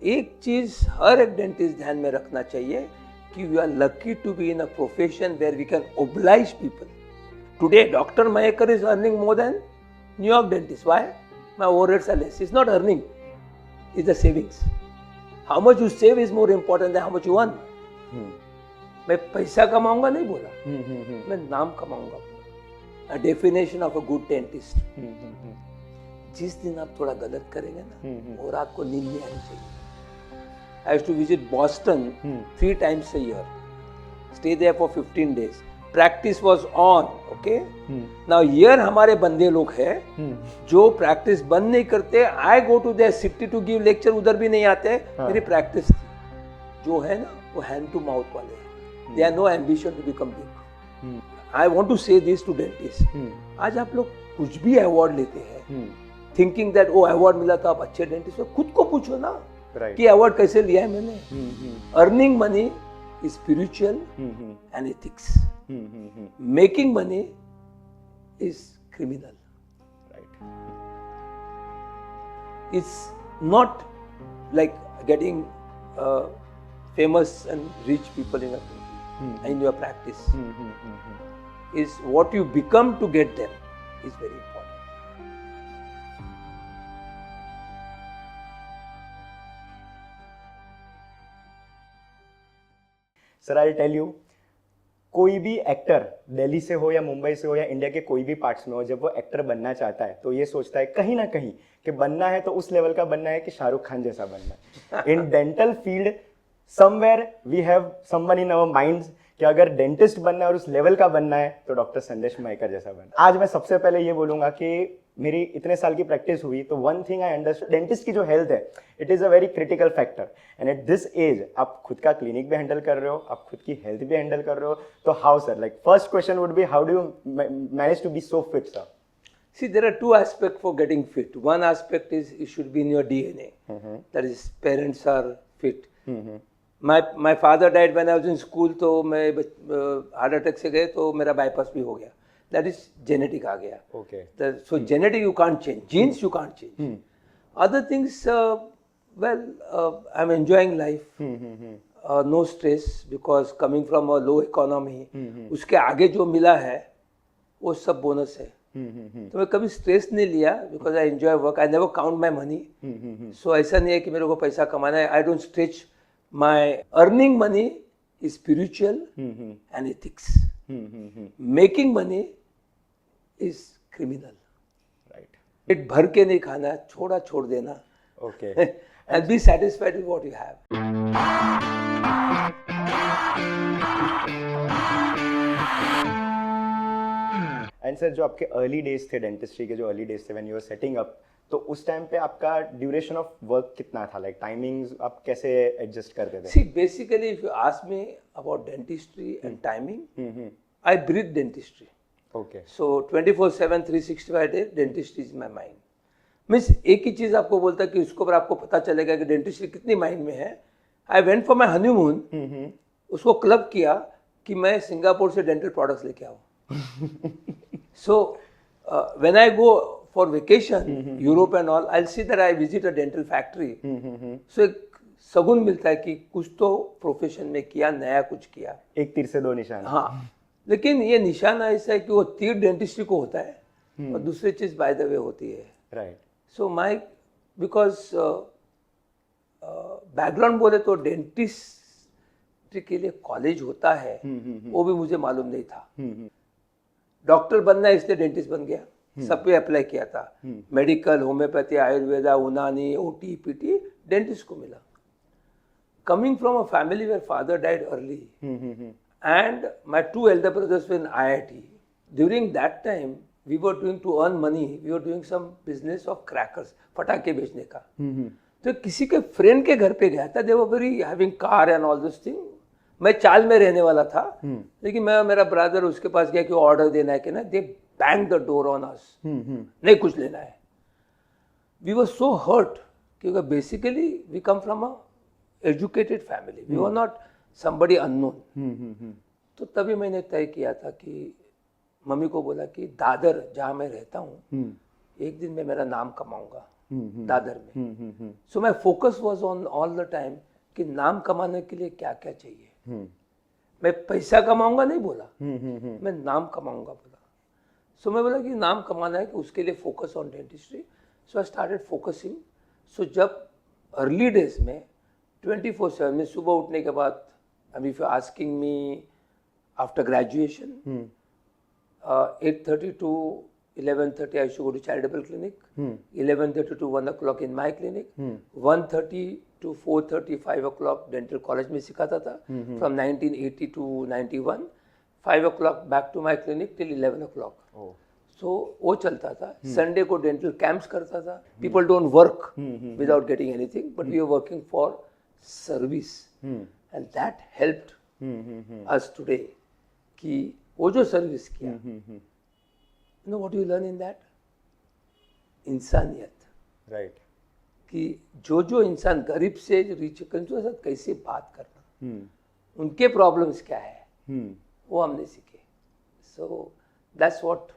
एक चीज हर एक डेंटिस्ट ध्यान में रखना चाहिए कि we are lucky to be in a profession where we can oblige people. Today doctor Mayekar is earning more than New York dentist. Why? My overheads are less. Is not earning, is the savings. How much you save is more important than how much you earn. मैं पैसा कमाऊंगा नहीं बोला, मैं नाम कमाऊंगा. A definition of a good dentist. जिस दिन आप थोड़ा गलत करेंगे ना, और रात को नींद नहीं आनी चाहिए. I used to visit Boston 3 times a year. Stay there for 15 days. Practice was on, okay? Now here हमारे बंदे लोग हैं जो प्रैक्टिस बंद नहीं करते. I go to their city to give lecture, उधर भी नहीं आते. मेरी प्रैक्टिस जो है ना वो hand to mouth वाले हैं. They have no ambition to become big. I want to say this to dentists. आज आप लोग कुछ भी अवार्ड लेते हैं, thinking that ओ अवार्ड मिला तो आप अच्छे डेंटिस्ट हो. खुद को पूछो ना कि अवार्ड कैसे लिया है मैंने. Earning money is spiritual and ethics. Making money is criminal. It's not like getting famous and rich people in your practice. Is what you become to get them is very important. Sir I tell you, कोई भी actor Delhi से हो या मुंबई से हो या India के कोई भी पार्ट्स में हो, जब वो एक्टर बनना चाहता है तो ये सोचता है कहीं ना कहीं कि बनना है तो उस लेवल का बनना है कि शाहरुख खान जैसा बनना है. In dental field somewhere we have someone in our minds कि अगर डेंटिस्ट बनना है और उस लेवल का बनना है तो डॉक्टर संदेश मयेकर जैसा बनना. आज मैं सबसे पहले ये बोलूंगा कि मेरी इतने साल की प्रैक्टिस हुई तो one thing I understand, dentist की जो हेल्थ है it is a very critical factor. And at this age आप खुद का क्लिनिक भी हैंडल कर रहे हो, आप खुद की हेल्थ भी हैंडल कर रहे हो. तो how sir, like first question would be how do you manage to be so fit sir? See, there are two aspects for getting fit. One aspect is it should be in your DNA. That is, parents are fit. My father died when I was in school, तो मैं heart attack से गए तो मेरा bypass भी हो गया. That is genetic आ गया. Okay. So genetic you can't change. Genes you can't change. Other things, I'm enjoying life. No stress because coming from a low economy. उसके आगे जो मिला है वो सब बोनस है. तो मैं कभी स्ट्रेस नहीं लिया because I enjoy work. I never count my money. So ऐसा नहीं है कि मेरे को पैसा कमाना है. I don't stretch my earning money is spiritual and ethics. Making money is criminal. Right. पेट भर के नहीं खाना, थोड़ा छोड़ देना. Okay. And be satisfied with what you have. And sir, जो आपके अर्ली डेज थे डेंटिस्ट्री के, जो अर्ली डेज थे when you were setting up, तो उस टाइम पे आपका ड्यूरेशन ऑफ वर्क कितना था? लाइक टाइमिंग्स आप कैसे एडजस्ट करते थे? See basically if you ask me about dentistry and timing, I breathe dentistry. Okay. So 24/7 365 day dentistry is my mind. Means एक ही चीज आपको बोलता कि उसको पर आपको पता चलेगा कि डेंटिस्ट्री कितनी माइंड में है. I went for my honeymoon. उसको क्लब किया कि मैं सिंगापुर से डेंटल प्रोडक्ट्स लेके आऊँ. So when I go for vacation, Europe and all, I'll see that I visit a dental factory. So एक सगुन मिलता है कि कुछ तो प्रोफेशन में किया, नया कुछ किया. एक तीर से दो निशान. हाँ, लेकिन ये निशान ऐसा है कि वो तीर डेंटिस्ट्री को होता है और दूसरी चीज बाय द वे होती है. Right. So my because background बोले तो डेंटिस्ट्री के लिए कॉलेज होता है, वो भी मुझे मालूम नहीं था. डॉक्टर बनना है इसलिए डेंटिस्ट बन गया. सब पे अप्लाई किया था. मेडिकल, होम्योपैथी, आयुर्वेदा, यूनानी, ओटी, पीटी, डेंटिस्ट को मिला. Coming from a family where father died early and my 2 elder brothers were in IIT. During that time we were doing, to earn money, we were doing some business of crackers, पटाखे बेचने का. तो किसी के friend के घर पे गया था. they were very having car and all this thing. मैं चाल में रहने वाला था, लेकिन मैं मेरा ब्रदर उसके पास गया कि ऑर्डर देना है कि ना. They bang the door on us. नहीं कुछ लेना है. वी वर सो हर्ट क्योंकि basically we come from a educated family. We were not somebody unknown. तो तभी मैंने तय किया था कि मम्मी को बोला कि दादर जहाँ मैं रहता हूँ एक दिन मैं मेरा नाम कमाऊंगा. दादर में. So my focus was on all the time कि नाम कमाने के लिए क्या क्या चाहिए. मैं पैसा कमाऊंगा नहीं बोला, मैं नाम कमाऊंगा बोला. सो मैं बोला कि नाम कमाना है कि उसके लिए focus on dentistry. So I started focusing. So जब अर्ली डेज में 24/7 में सुबह उठने के बाद, I mean if you asking me after graduation 8:30 to 11:30 I used to go to charitable clinic. 11:30 to 1 o'clock in my clinic. 1:30 to 4:30 5 o'clock dental college में सिखाता था. From 1980 to 91. 5 o'clock back to my clinic till 11 o'clock. So वो चलता था. Sunday को dental camps करता था. People don't work without getting anything, but we are working for service. And that helped us today. कि वो जो सर्विस किया, you know what you learn in that? इंसानियत. राइट. कि जो इंसान गरीब से रिच के साथ कैसे बात करना, उनके प्रॉब्लम्स क्या है, वो हमने सीखे. So that's what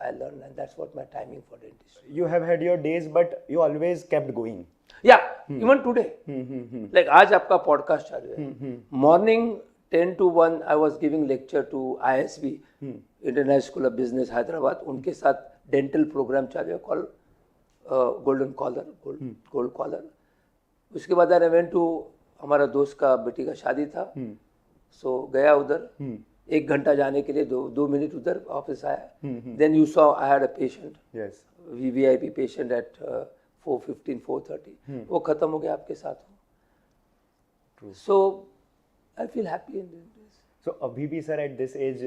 I learned, and that's what my timing for dentistry. You have had your days, but you always kept going. Yeah, even today. Like आज आपका पॉडकास्ट चालू है. Morning 10 to 1 I was giving lecture to ISB, International School of Business, Hyderabad. उनके साथ dental program चालू है call golden collar, gold collar. उसके बाद आई वेंट टू, हमारा दोस्त का बेटी का शादी था. सो गया उधर. 1 घंटा जाने के लिए 2 मिनट उधर ऑफिस आया. Then you saw I had a patient, VVIP patient at 4:15 4:30. वो खत्म हो गया आपके साथ. So I feel happy in this. So अभी भी सर एट दिस एज,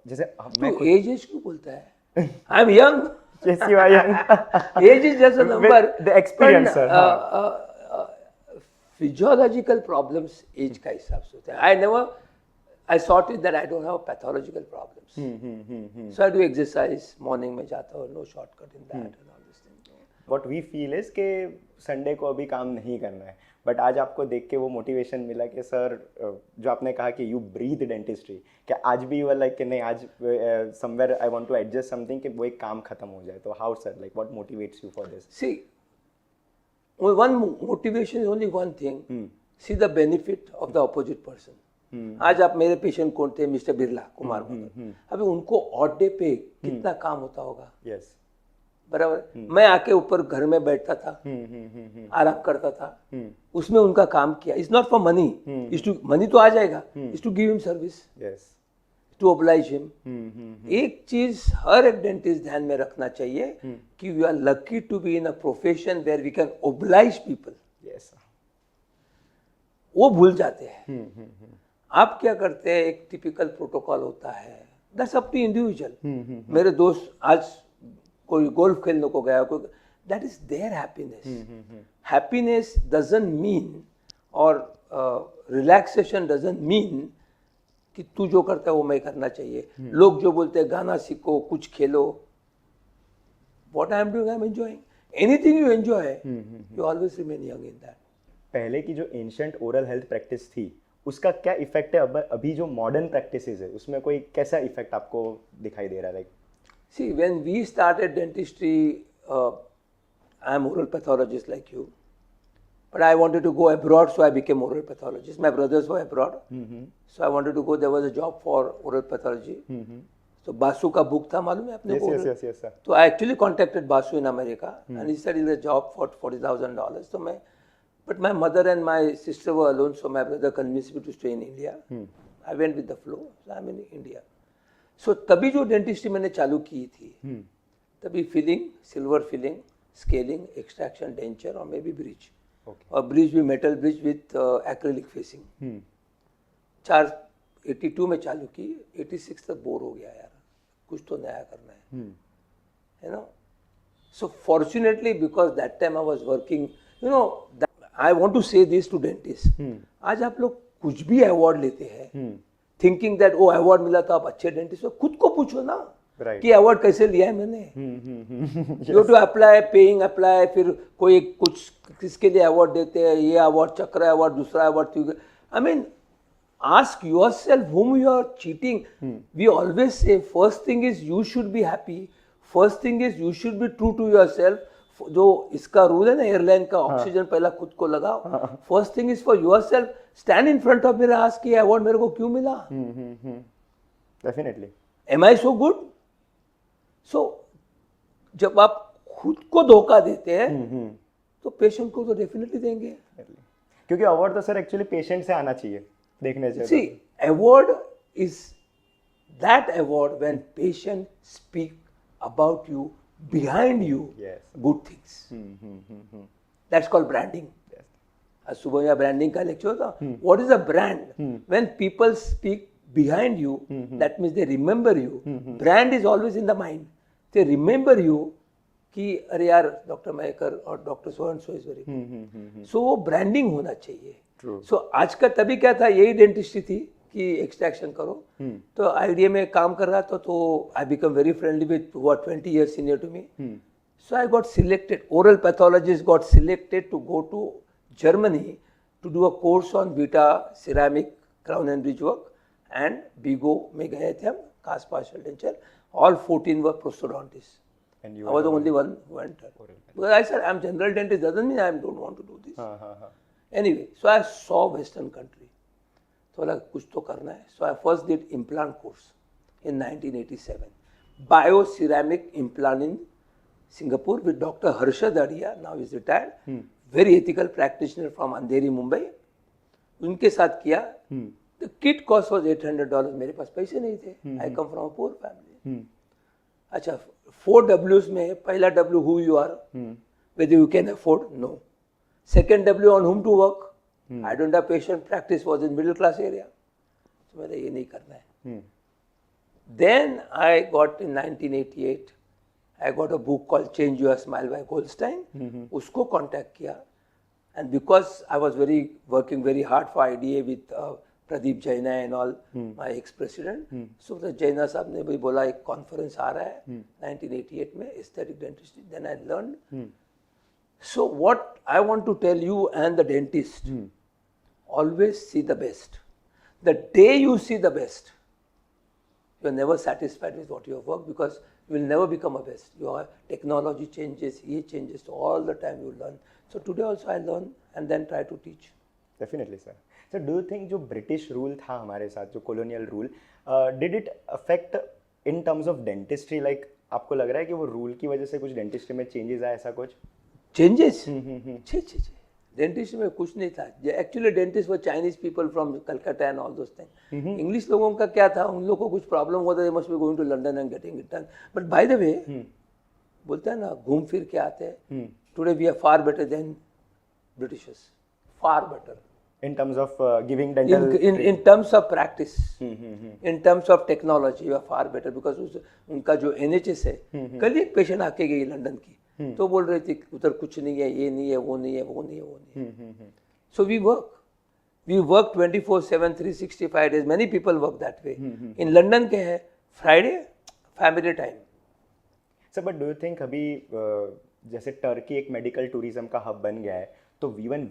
जैसे मैं एज क्यों बोलता है? I am young. Yes, you are young. Age is just a number. The experience, sir. Physiological problems age का हिसाब से होता है. I sorted that I don't have pathological problems. So I do exercise. Morning में जाता हूँ. No shortcut in that and all this thing. What we feel is कि Sunday को अभी काम नहीं करना है. बट आज आपको देख के वो मोटिवेशन मिला कि सर, जो आपने कहा कि यू ब्रीथ डेंटिस्ट्री, क्या आज भी वो लाइक कि नहीं, आज somewhere I want to adjust something कि वो एक काम खत्म हो जाए. तो how sir, like what motivates you for this? See, one motivation is only one thing. See the benefit of the opposite person. आज आप मेरे पेशेंट कौन थे? मिस्टर बिरला, कुमार. अभी उनको ऑड डे पे कितना काम होता होगा. यस, बराबर. मैं आके ऊपर घर में बैठता था, आराम करता था. उसमें उनका काम किया. It's not for money. Money तो आ जाएगा. It's to give him service, to oblige him. एक चीज हर एक डेंटिस्ट ध्यान में रखना चाहिए कि we are lucky to be in a profession where we can oblige people. वो भूल जाते हैं. आप क्या करते हैं? एक टिपिकल प्रोटोकॉल होता है. That's up to individual. मेरे दोस्त आज कोई गोल्फ खेलने को गया, कोई, that is there happiness. Happiness doesn't mean, और रिलैक्सेशन डजंट मीन कि तू जो करता है वो मैं करना चाहिए. लोग जो बोलते हैं गाना सीखो, कुछ खेलो, what I am doing, I am enjoying. Anything you enjoy, you always remain young in that. पहले की जो एंशिएंट ओरल हेल्थ प्रैक्टिस थी, उसका क्या इफेक्ट है अभी जो मॉडर्न प्रैक्टिसेस है, उसमें कोई कैसा इफेक्ट आपको दिखाई दे रहा है? Like see, when we started dentistry, I am oral pathologist like you, but I wanted to go abroad, so I became oral pathologist. My brothers were abroad, so I wanted to go. There was a job for oral pathology. So Basu का book था, मालूम है आपने? Yes, sir. So I actually contacted Basu in America, and he said it's a job for $40,000. So but my mother and my sister were alone, so my brother convinced me to stay in India. I went with the flow, so I'm in India. So तभी जो dentistry मैंने चालू की थी, तभी filling, silver filling, scaling, extraction, denture और may be bridge. और bridge भी metal bridge with acrylic facing. 82 में चालू की. 86 तक बोर हो गया यार, कुछ तो नया करना है, you know. So fortunately, because that time I was working, you know, I want to say this to dentists. आज आप लोग कुछ भी अवार्ड लेते हैं, थिंकिंग दैट वो अवार्ड मिला तो आप अच्छे डेंटिस्ट हो. खुद को पूछो ना कि अवार्ड कैसे लिया है मैंने. You to apply, paying apply, फिर कोई कुछ किसके लिए अवार्ड देते हैं, ये अवार्ड, चक्र अवार्ड, दूसरा award. I mean, ask yourself whom you are cheating. We always say first thing is you should be happy, first thing is you should be true to yourself, जो इसका rule है ना airline का, oxygen पहला खुद को लगाओ. First thing is for yourself, stand in front of mirror, ask कि अवार्ड मेरे को क्यों मिला. डेफिनेटली. एम आई सो गुड? सो जब आप खुद को धोखा देते हैं तो पेशेंट को तो डेफिनेटली देंगे. क्योंकि अवार्ड तो सर एक्चुअली पेशेंट से आना चाहिए देखने से. See award is that award when patient speak about you, behind you, Yes. good things. That's called branding. आज सुबह या ब्रांडिंग का लेक्चर था. What is a brand? When people speak behind you, that means they remember you. Brand is always in the mind. They remember you कि अरे यार doctor Mayekar और doctor so and so is very. So वो branding होना चाहिए. सो आज का तभी क्या था, यही डेंटिस्ट्री थी कि एक्सट्रैक्शन करो. तो आईडीए में काम कर रहा था, तो I become very friendly with what 20 years senior to me. So I got selected, oral pathologist got selected to go to Germany to do a course on beta ceramic crown and bridge work, and बीगो में गए थे हम, cast partial denture. All 14 were prosthodontist. I was the only one who entered. Because I said I'm general dentist, doesn't mean I don't want to do this. Anyway, so I saw Western country. So like कुछ तो करना है. So I first did implant course in 1987. Bioceramic implant in Singapore with Dr. Harshad Adia. Now he's retired. Very ethical practitioner from Andheri, Mumbai. उनके साथ किया. The kit cost was $800. मेरे पास पैसे नहीं थे. I come from a poor family. अच्छा, 4 W's में पहला W who you are, whether you can afford, no. Second W on whom to work. I don't have patient practice, was in middle class area. So मैंने ये नहीं करना है. Then I got in 1988, I got a book called Change Your Smile by Goldstein. उसको contact किया, and because I was working very hard for IDA with Pradeep Jaina and all, my ex-president. So the Jaina साहब ने भी बोला एक conference आ रहा है 1988 में, aesthetic dentistry. Then I learned. So what I want to tell you and the dentist, always see the best. The day you see the best, you are never satisfied with what you have worked, because you will never become a best. Your technology changes, he changes, so all the time you learn. So today also I learn and then try to teach. Definitely, sir. So do you think जो British rule था हमारे साथ, जो colonial rule, did it affect in terms of dentistry? Like आपको लग रहा है कि वो रूल की वजह से कुछ डेंटिस्ट्री में चेंजेस आए, ऐसा कुछ? Changes? छे डेंटिस्ट में कुछ नहीं था. एक्चुअली डेंटिस्ट वो Chinese people from Calcutta and all those thing. English लोगों का क्या था, उन लोगों को कुछ प्रॉब्लम होता, they must be going to London and getting it done. But by the way, बोलते हैं ना घूम फिर के आते हैं. Today we are far better than Britishers, far better. In terms of giving dental in terms of practice, in terms of technology, we are far better, because उनका जो NHS है, कल एक पेशेंट आके गई लंदन की, तो बोल रही थी उधर कुछ नहीं है, ये नहीं है, वो नहीं है, वो नहीं है, वो नहीं है. So we work 24/7, 365 days. Many people work that way. In London क्या है, Friday family time. Sir but do you think अभी जैसे टर्की एक मेडिकल टूरिज्म का हब बन गया है, तो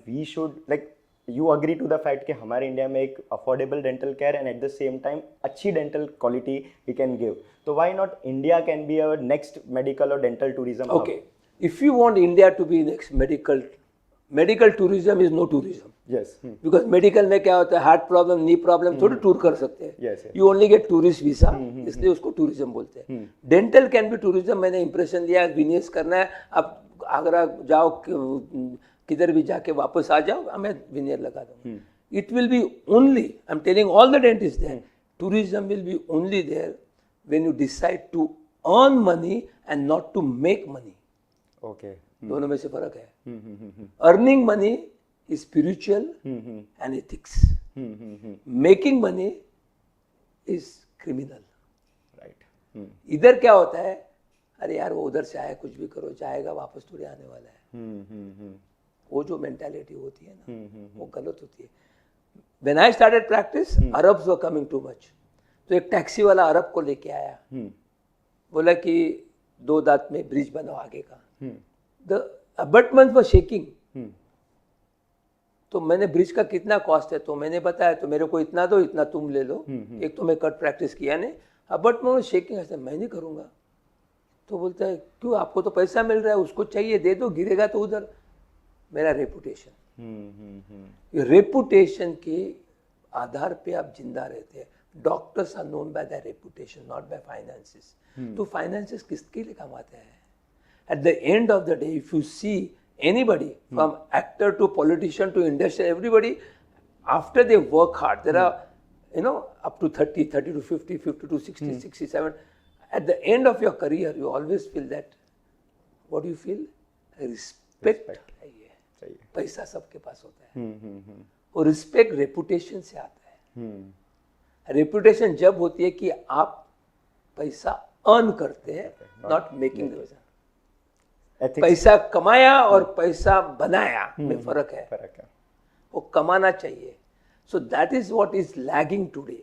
we should like you agree to the fact कि हमारे इंडिया में एक affordable dental care and at the same time अच्छी dental quality we can give, तो why not India can be our next medical और dental tourism? Okay, if you want India to be next medical tourism is no tourism. Yes, because medical में क्या होता है, heart problem, knee problem, थोड़ी tour कर सकते हैं. You only get tourist visa, इसलिए उसको टूरिज्म बोलते हैं. Dental can be tourism. मैंने इंप्रेशन लिया, विनियस करना है, अब आगरा जाओ, किधर भी जाके वापस आ जाओ, मैं विनियर लगा दूंगा. It will be only, I am telling all the dentist there, tourism will be only there when you decide to earn money and not to make money. Okay, दोनों में से फर्क है. Earning money is spiritual and ethics. Making money is criminal. Right. इधर क्या होता है, अरे यार वो उधर से आया, कुछ भी करो, जाएगा वापस थोड़ी आने वाला है. वो जो मेंटालिटी होती है ना, वो गलत होती है. When I started practice, Arabs were coming too much. तो एक टैक्सी वाला अरब को लेके आया, बोला कि 2 दांत में ब्रिज बनाओ आगे का. The abutments were shaking. तो मैंने ब्रिज का कितना कॉस्ट है तो मैंने बताया, तो मेरे को इतना दो, इतना तुम ले लो. एक तो मैं कट प्रैक्टिस किया नहीं, बट मैं शेकिंग ऐसा मैं नहीं करूँगा. तो बोलता है क्यों, आपको तो पैसा मिल रहा है, उसको चाहिए दे दो, गिरेगा तो उधर। मेरा रेपुटेशन, रेपुटेशन के आधार पे आप जिंदा रहते हैं। Doctors are known by the reputation, not by finances. तो फाइनेंसेस किसके लिए कमाते हैं? At the end of the day if you see anybody from actor to politician to industry, everybody after they work hard, there are up to 30 to 50, 50 to 60, 67, at the end of your career you always feel that, what do you feel? Respect चाहिए। पैसा सबके पास होता है, और respect reputation से आता है। Reputation जब होती है कि आप पैसा अर्न करते हैं, नॉट मेकिंग द पैसा। पैसा कमाया और पैसा बनाया में फर्क है। वो कमाना चाहिए। So that is what is lagging today.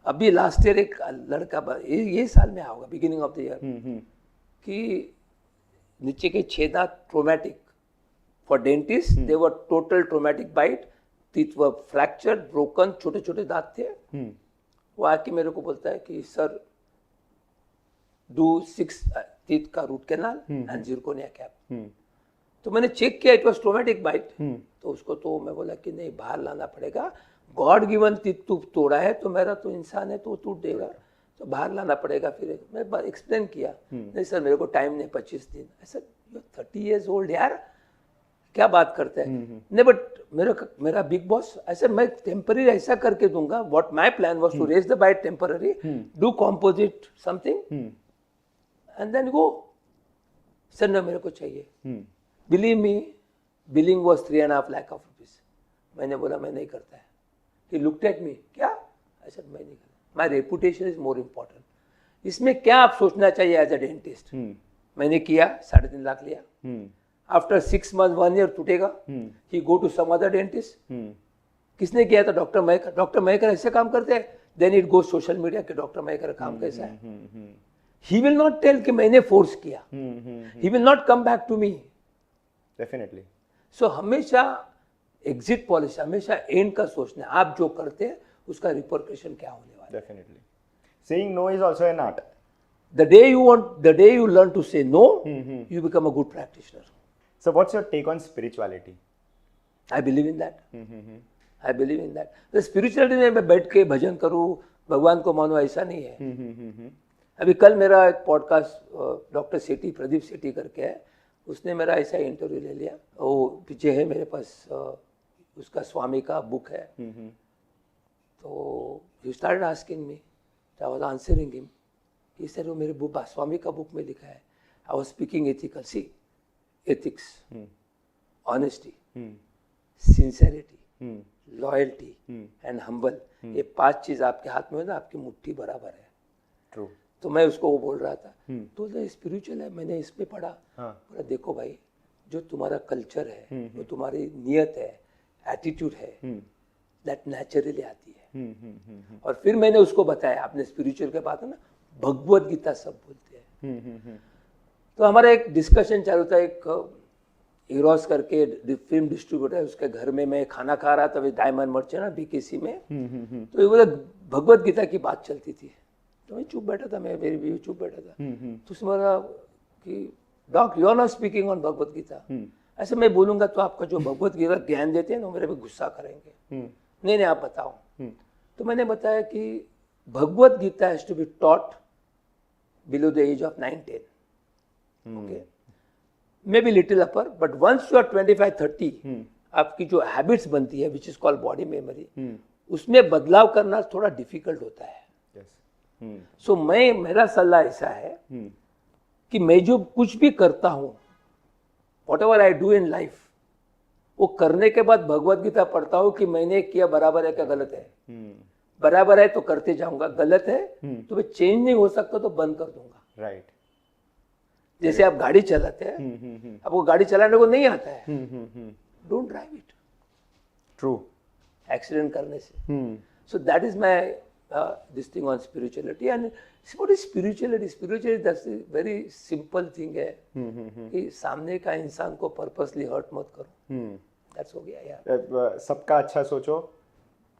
अभी लास्ट ईयर एक लड़का, ये साल में होगा, बिगिनिंग ऑफ द ईयर, कि नीचे के 6 दांत traumatic for dentist, they were total traumatic bite, teeth were fracture, broken, छोटे छोटे दांत थे। वो आके मेरे को बोलता है कि सर डू 6 टीथ का root canal and zirconia cap. तो मैंने चेक किया, इट वाज ट्रोमेटिक बाइट। तो उसको तो मैं बोला कि नहीं, बाहर लाना पड़ेगा, गॉड गिवन टीथ तू तोड़ा है तो मेरा तो इंसान है तो टूट देगा, तो बाहर लाना पड़ेगा। फिर मैं एक्सप्लेन किया, नहीं सर मेरे को टाइम नहीं, 25 दिन। ऐसा 30 years old यार, क्या बात करते हैं? नहीं बट मेरा बिग बॉस ऐसे, मैं टेम्पररी ऐसा करके दूंगा। What my plan was to raise the bite temporary, do composite something and then go. Sir ना मेरे को चाहिए। Believe me, billing was 3.5 lakh of rupees. मैंने बोला मैं नहीं करता है। ही लुक्ड एट मी, क्या? आई सेड मैं नहीं करता, my reputation is more important. इसमें क्या आप सोचना चाहिए एज अ डेंटिस्ट? मैंने किया, 3.5 लाख लिया। आफ्टर 6 months 1 year टूटेगा, he go to some other dentist. किसने किया था? डॉक्टर मयकर। डॉक्टर मयकर ऐसे काम करते हैं, then it go social media के डॉक्टर मयकर का काम कैसा है। He will not tell कि मैंने फोर्स किया। He will not come back to me. Definitely. So हमेशा एग्जिट पॉलिसी, हमेशा एंड का सोचना है। आप जो करते हैं उसका रिपरकशन क्या होने वाला है। Definitely. Saying no is also an art. The day you learn to say no, you become a good practitioner. So what's your take on spirituality? I believe in that. I believe in that. The spirituality में मैं बैठ के भजन करूँ, भगवान को मानो, ऐसा नहीं है। अभी कल मेरा एक पॉडकास्ट डॉक्टर सेठी, प्रदीप सेठी करके है, उसने मेरा ऐसा इंटरव्यू ले लिया। वो पीछे है मेरे पास, उसका स्वामी का बुक है। तो he started asking me, I was answering him. He said वो मेरे बुक, स्वामी का बुक में लिखा है, I was speaking ethical. See, ethics, honesty, sincerity, loyalty and humble, ये 5 चीज आपके हाथ में हो ना, आपकी मुट्ठी बराबर है। ट्रू। तो मैं उसको वो बोल रहा था, तो स्पिरिचुअल है, मैंने इसमें पढ़ा। बोला देखो भाई, जो तुम्हारा कल्चर है, जो तुम्हारी नियत है, एटीट्यूड है, दैट नेचुरली आती है। और फिर मैंने उसको बताया, आपने स्पिरिचुअल के बात है ना, भगवत गीता सब बोलते हैं। तो हमारा एक डिस्कशन चालू था। एक इरोस करके फिल्म डिस्ट्रीब्यूटर है, उसके घर में मैं खाना खा रहा था, डायमंड मर्चेंट ना बीकेसी में। तो ये बोला भगवत गीता की बात चलती थी, तो मैं चुप बैठा था, मैं मेरी बीवी चुप बैठा था। तो उसने बोला कि doctor you are not speaking on Bhagavad Gita. ऐसे मैं बोलूंगा तो आपका जो भगवत गीता ज्ञान देते हैं ना, मेरे पे गुस्सा करेंगे। नहीं आप बताओ। तो मैंने बताया कि Bhagavad Gita has to be taught below the age of 9-10, okay, maybe little upper, but once you are 25-30, आपकी जो हैबिट्स बनती है, which is called body memory, उसमें बदलाव करना थोड़ा डिफिकल्ट होता है। सो मेरा सलाह ऐसा है कि मैं जो कुछ भी करता हूं, what ever I do in life, वो करने के बाद भगवत गीता पढ़ता हूं कि मैंने किया बराबर है क्या गलत है। बराबर है तो करते जाऊंगा, गलत है तो मैं चेंज नहीं हो सकता तो बंद कर दूंगा। राइट। जैसे आप गाड़ी चलाते हैं, आपको गाड़ी चलाने को नहीं आता है, don't drive it. True. Accident करने से। So that is my this thing on spirituality. And what is spirituality? Spirituality, that's a very simple thing है कि सामने का इंसान को पर्पसली हर्ट मत करो। That's हो गया यार। सबका अच्छा सोचो,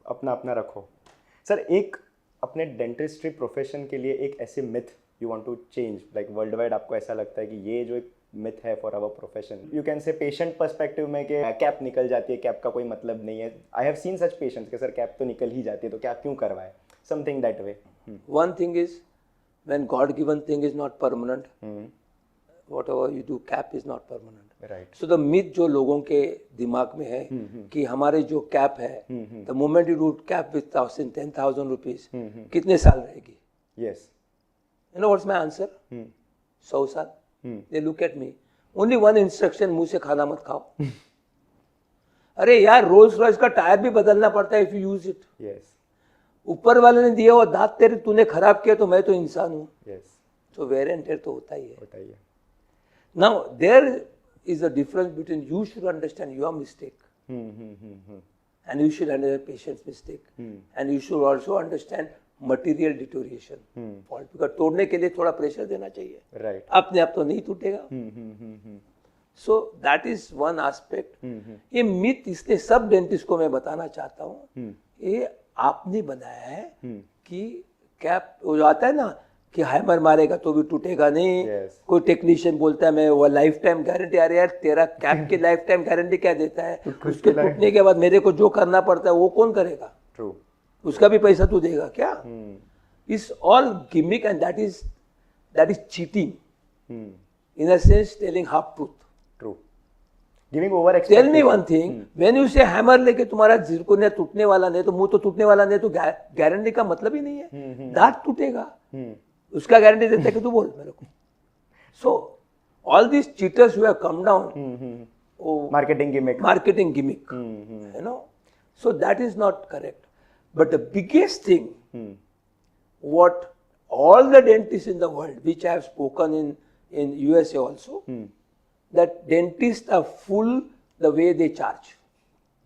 अपना अपना रखो। सर, एक अपने डेंटिस्ट्री प्रोफेशन के लिए एक ऐसे myth you want to change, like world wide आपको ऐसा लगता है कि ये जो एक मिथ है for our profession, you can say patient perspective में कि कैप निकल जाती है, कैप का कोई मतलब नहीं है, I have seen such patients कि सर कैप तो निकल ही जाती है तो क्या क्यों करवाए, something that way. One thing is, when God-given thing is not permanent, whatever you do, cap is not permanent. Right. So the myth जो लोगों के दिमाग में है कि हमारे जो कैप है, the moment you do cap with 10,000 rupees, कितने साल रहेगी? Yes. You know what's my answer? 100 साल. They look at me. Only one instruction, मुंह से खाना मत खाओ. अरे यार, रोल्स रॉयस का टायर भी बदलना पड़ता है if you use it. Yes. ऊपर वाले ने दिया वो दांत तेरे तूने खराब किया तो मैं तो इंसान हूँ. Yes. तो वेयर एंड टेयर तो होता ही है. होता ही है. Now there is a difference between you should understand your mistake and you should understand patient's mistake and you should also understand material deterioration. Fault because तोड़ने के लिए थोड़ा प्रेशर देना चाहिए. Right. अपने आप तो नहीं टूटेगा. So that is one aspect. ये मिथ इसलिए सब डेंटिस्ट को मैं बताना चाहता हूँ. ये आपने बनाया है कि कैप वो जो आता है ना कि हैमर मारेगा तो भी टूटेगा नहीं. Yes. कोई टेक्नीशियन बोलता है मैं वो लाइफ टाइम गारंटी. अरे यार, तेरा कैप की लाइफ टाइम गारंटी क्या देता है? उसके टूटने के बाद मेरे को जो करना पड़ता है वो कौन करेगा? True. उसका भी पैसा तू देगा क्या? It's all gimmick and that is cheating. In a sense telling half truth. True. Giving over tell expectation. Me one thing, when you say hammer लेके तुम्हारा जिरकोनिया टूटने वाला नहीं तो मुंह तो टूटने वाला नहीं तो गारंटी का मतलब ही नहीं है. दांत टूटेगा उसका गारंटी देता है कि तू बोल मेरे को. सो all these cheaters who have come down, Marketing gimmick. marketing gimmick, you know, so that is not correct. But the biggest thing what all the dentists in the world which I have spoken in USA also, that dentists are full the way they charge.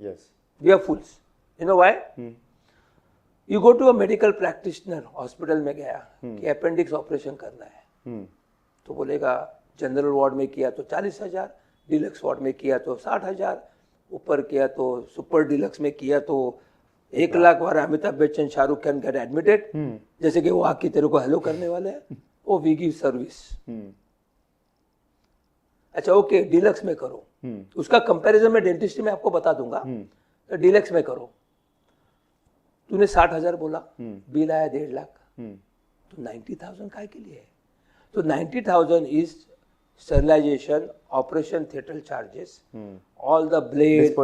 Yes. We are fools. You know why? You go to a medical practitioner, hospital में गया कि appendix operation करना है, तो बोलेगा general ward में किया तो 40,000, डिलक्स वार्ड में किया तो 60,000, ऊपर किया तो सुपर डिलक्स में किया तो 1 लाख बार अमिताभ बच्चन शाहरुख खान गेट एडमिटेड, जैसे कि वो आके तेरे को हेलो करने वाले हैं. Oh we give service. अच्छा ओके, डिलक्स में करो. उसका कंपैरिजन में डेंटिस्ट में आपको बता दूंगा. तो डिलक्स में करो, तूने 60,000 बोला, बिल आया 1.5 लाख, तो 90,000 काय के लिए है? तो 90,000 is sterilization, operation theatre charges, all the blade,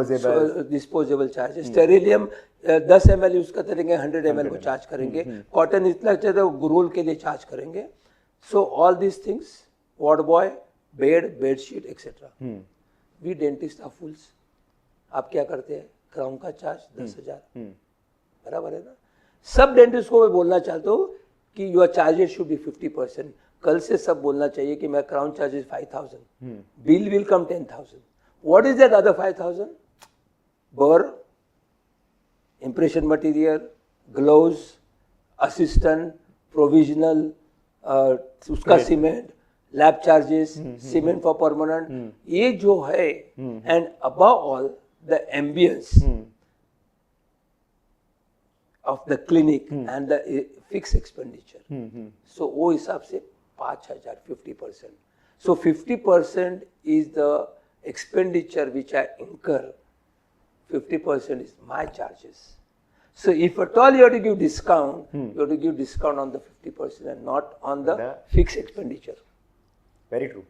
disposable charges, Sterillium 10 ml use करेंगे, 100 ml को चार्ज करेंगे, कॉटन इतना चाहिए रोल के लिए चार्ज करेंगे. So all these things, ward boy, bedsheet etcetera. We dentist are fools. आप क्या करते हैं? क्राउन का चार्ज 10,000, बराबर है ना? सब डेंटिस्ट को मैं बोलना चाहता हूँ कि योर चार्जेस शुड बी 50%. कल से सब बोलना चाहिए कि मैं crown charges 5,000, bill will come 10,000. What is that other 5,000? Bur, impression material, gloves, assistant, provisional, उसका cement, lab charges, cement for permanent, ये जो है, and above all the ambience of the clinic and the fixed expenditure. So वो हिसाब से 5,000, 50%. So 50% is the expenditure which I incur. 50% is my charges. So if at all you have to give discount, you have to give discount on the 50% and not on the fixed expenditure. Very true.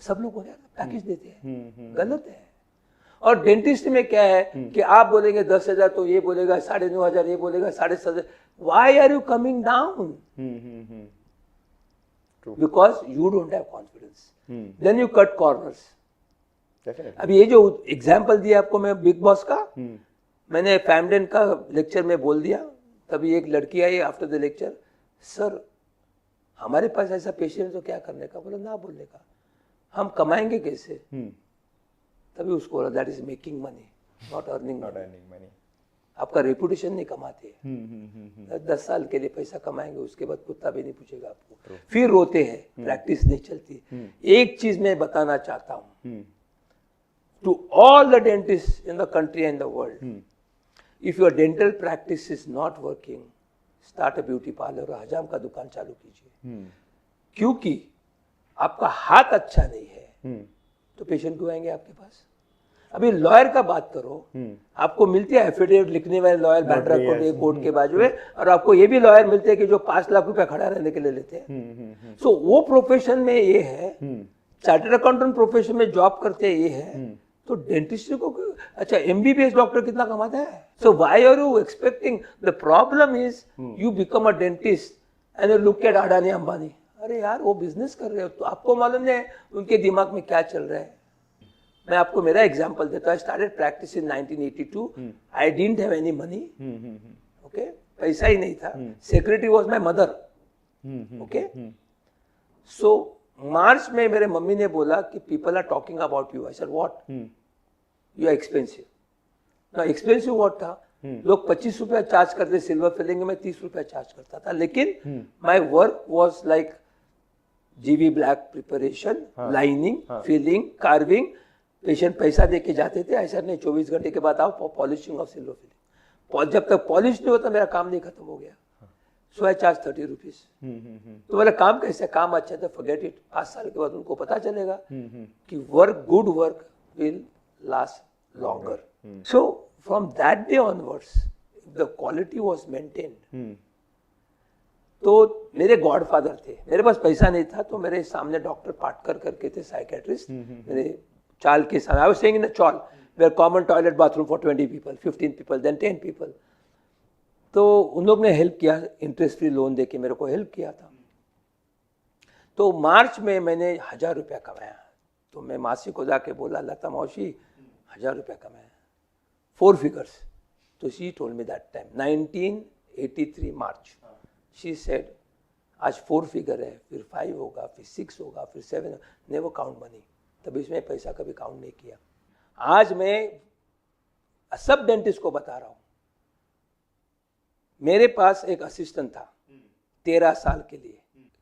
सब लोग बोले package देते हैं, गलत है. और dentist में क्या है कि आप बोलेंगे 10,000 तो ये बोलेगा 9,500, ये बोलेगा 7,500. Why are you coming down? Because you don't have confidence. Then you cut corners. अब ये जो एग्जाम्पल दिया आपको मैं बिग बॉस का, मैंने फैमडेन का लेक्चर में बोल दिया. तभी एक लड़की आई आफ्टर द लेक्चर, सर हमारे पास ऐसा पेशेंट तो क्या करने का? बोला ना बोलने का, हम कमाएंगे कैसे? तभी उसको बोला that is making money, not earning money. आपका रेपुटेशन नहीं कमाते. 10 साल के लिए पैसा कमाएंगे, उसके बाद कुत्ता भी नहीं पूछेगा आपको. फिर रोते हैं, प्रैक्टिस नहीं चलती. एक चीज मैं बताना चाहता हूँ to all the dentist in the country and the world, if your dental practice is not working, start a beauty parlour और हजाम का दुकान चालू कीजिए. क्योंकि आपका हाथ अच्छा नहीं है हम्म, तो पेशेंट क्यों आएंगे आपके पास? अभी लॉयर का बात करो, आपको मिलती है एफिडेविट लिखने वाले लॉयर बांद्रा कोर्ट के बाजू में, और आपको ये भी लॉयर मिलते हैं कि जो 5 लाख रुपया खड़ा रहने के लिए लेते हैं। सो वो प्रोफेशन में ये है, चार्टर्ड अकाउंटेंट प्रोफेशन में जॉब करते हैं ये है, तो डेंटिस्ट को अच्छा एमबीबीएस डॉक्टर कितना कमाता है? So why are you expecting? The problem is you become a dentist and you look at Adani Ambani. अरे यार वो बिजनेस कर रहे हो तो आपको मालूम नहीं है उनके दिमाग में क्या चल रहा है। मैं आपको मेरा एग्जांपल देता हूँ। I started practice in 1982। I didn't have any money, okay, पैसा ही नहीं था। Secretary was my mother, okay. So March में मेरे मम्मी ने बोला कि people are talking about you. I said what? You are expensive. ना एक्सपेंसिव व्हाट था? लोग 25 रुपया चार्ज करते सिल्वर फिलिंग में, 30 रुपया चार्ज करता था, लेकिन my work was like GV black preparation, lining, filling, carving. Patient पैसा दे के जाते थे, ऐसा नहीं 24 घंटे के बाद आओ पॉलिशिंग ऑफ सिल्वर फिलिंग। जब तक पॉलिश नहीं होता मेरा काम नहीं खत्म हो गया। सो आई चार्ज 30 रुपीज। तो बोला काम कैसे? काम अच्छा था, फॉरगेट इट। 5 साल के बाद उनको पता चलेगा कि work, good work will last longer. So from that day onwards the quality was maintained। तो मेरे गॉडफादर थे, मेरे पास पैसा नहीं था, तो मेरे सामने डॉक्टर पाटकर करके थे साइकेट्रिस्ट, मेरे चाल के सामने। I was staying in a chawl where common toilet bathroom for 20 people, 15 people, then 10 people. तो उन लोग ने हेल्प किया, इंटरेस्ट फ्री लोन देके मेरे को हेल्प किया था। तो मार्च में मैंने 1000 रुपया कमाया। तो मैं मासी को जाके बोला, लता मौसी 1000 रुपया कमाया, 4 figures। So she told me that time, 1983 March, she said, आज 4 figure है, फिर 5 होगा, फिर 6 होगा, फिर 7, never count money। तभी इसमें पैसा कभी काउंट नहीं किया। आज मैं सब डेंटिस्ट को बता रहा हूँ, मेरे पास एक असिस्टेंट था 13 साल के लिए,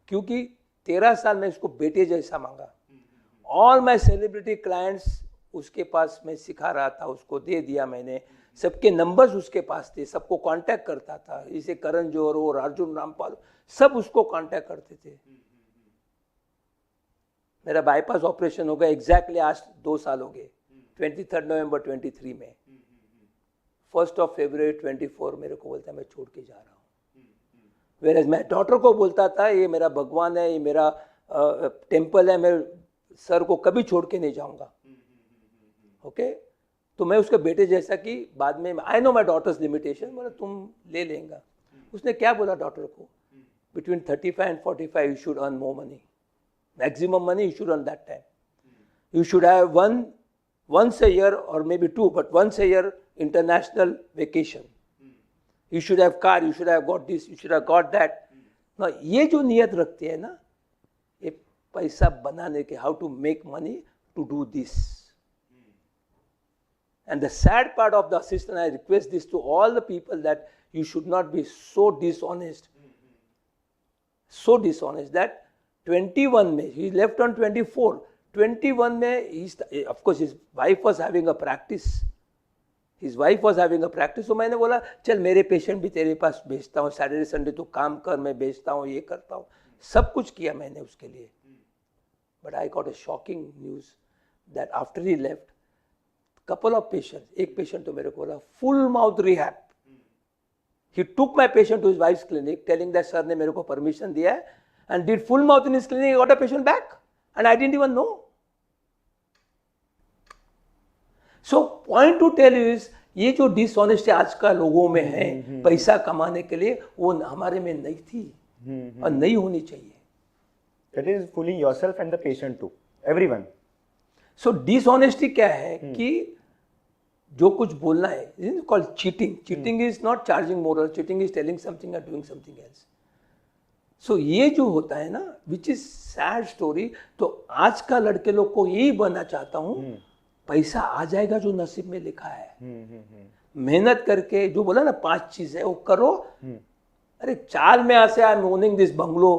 क्योंकि 13 साल में इसको बेटे जैसा मांगा। ऑल माई सेलिब्रिटी क्लाइंट्स उसके पास मैं सिखा रहा था, उसको दे दिया मैंने। सबके नंबर्स उसके पास थे, सबको कांटेक्ट करता था। इसे करण जोहर और अर्जुन रामपाल सब उसको कांटेक्ट करते थे। मेरा बाईपास ऑपरेशन हो गया एग्जैक्टली आज 2 साल हो गए, 23 नवंबर 23 में। 1 फरवरी 24 मेरे को बोलता है मैं छोड़ के जा रहा हूँ। वेयर मैं डॉक्टर को बोलता था ये मेरा भगवान है, ये मेरा टेम्पल है, मैं सर को कभी छोड़ के नहीं जाऊंगा। ओके तो मैं उसके बेटे जैसा कि बाद में I know my daughter's limitation, बोला तुम ले लेंगे। उसने क्या बोला डॉक्टर को? Between 35 and 45 you should earn more money, maximum money you should earn that time. You should have once a year or maybe 2, but once a year international vacation। you should have car, you should have got this, you should have got that। now ये जो नियत रखते हैं ना, ये पैसा बनाने के, how to make money to do this। And the sad part of the assistant, I request this to all the people, that you should not be so dishonest, so dishonest that 21 May, he left on 24, 21 May, of course his wife was having a practice, तो मैंने बोला चल मेरे patient भी तेरे पास भेजता हूँ, Saturday Sunday तो काम कर, मैं भेजता हूँ, ये करता हूँ, सब कुछ किया मैंने उसके लिए। But I got a shocking news that after he left, couple of patients, एक पेशेंट तो मेरे को बोला full mouth rehab. He took my patient to his wife's clinic telling that sir ने मेरे को परमिशन दिया है, and did full mouth in his clinic, got a patient back and I didn't even know. So point to tell you is, ये जो dishonesty आज का लोगों में है पैसा कमाने के लिए, वो हमारे में नहीं थी और नहीं होनी चाहिए। That is fooling yourself and the patient too, everyone। So dishonesty क्या है कि जो कुछ बोलना है, is called cheating. Cheating is not charging moral, cheating is telling something और डूइंग समथिंग एल्स। सो ये जो होता है ना, विच इज सैड स्टोरी। तो आज का लड़के लोग को यही बनना चाहता हूँ, पैसा आ जाएगा जो नसीब में लिखा है, मेहनत करके जो बोला ना 5 चीजें वो करो। अरे चाल में आसे I am owning this bungalow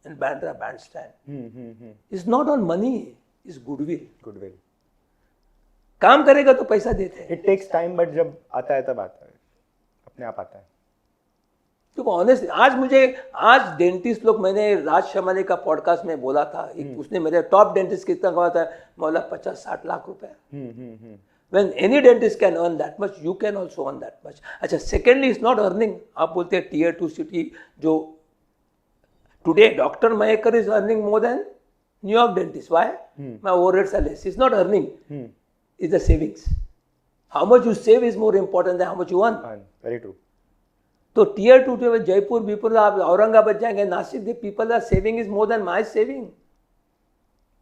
in Bandra Bandstand, is not on money, is goodwill. काम करेगा तो पैसा देते हैं। इट टेक्स टाइम, बट जब आता है तब आता है, अपने आप आता है। तो ऑनेस्ट आज डेंटिस्ट लोग, मैंने राज शर्मा का पॉडकास्ट में बोला था, उसने मेरे टॉप डेंटिस्ट कितना कमाता है, बोला 50-60 लाख रुपए. When any dentist can earn that much, you can also earn that much. अच्छा, secondly is not earning. आप बोलते हैं tier 2 city जो today Dr. Mayekar is earning more than New York dentist. Why? My overheads are less. He's not earning. It's the savings. How much you save is more important than how much you earn. Very true. तो tier 2 में जयपुर बीपुर आप औरंगाबाद जाएंगे, Nashik, the people are saving is more than my saving.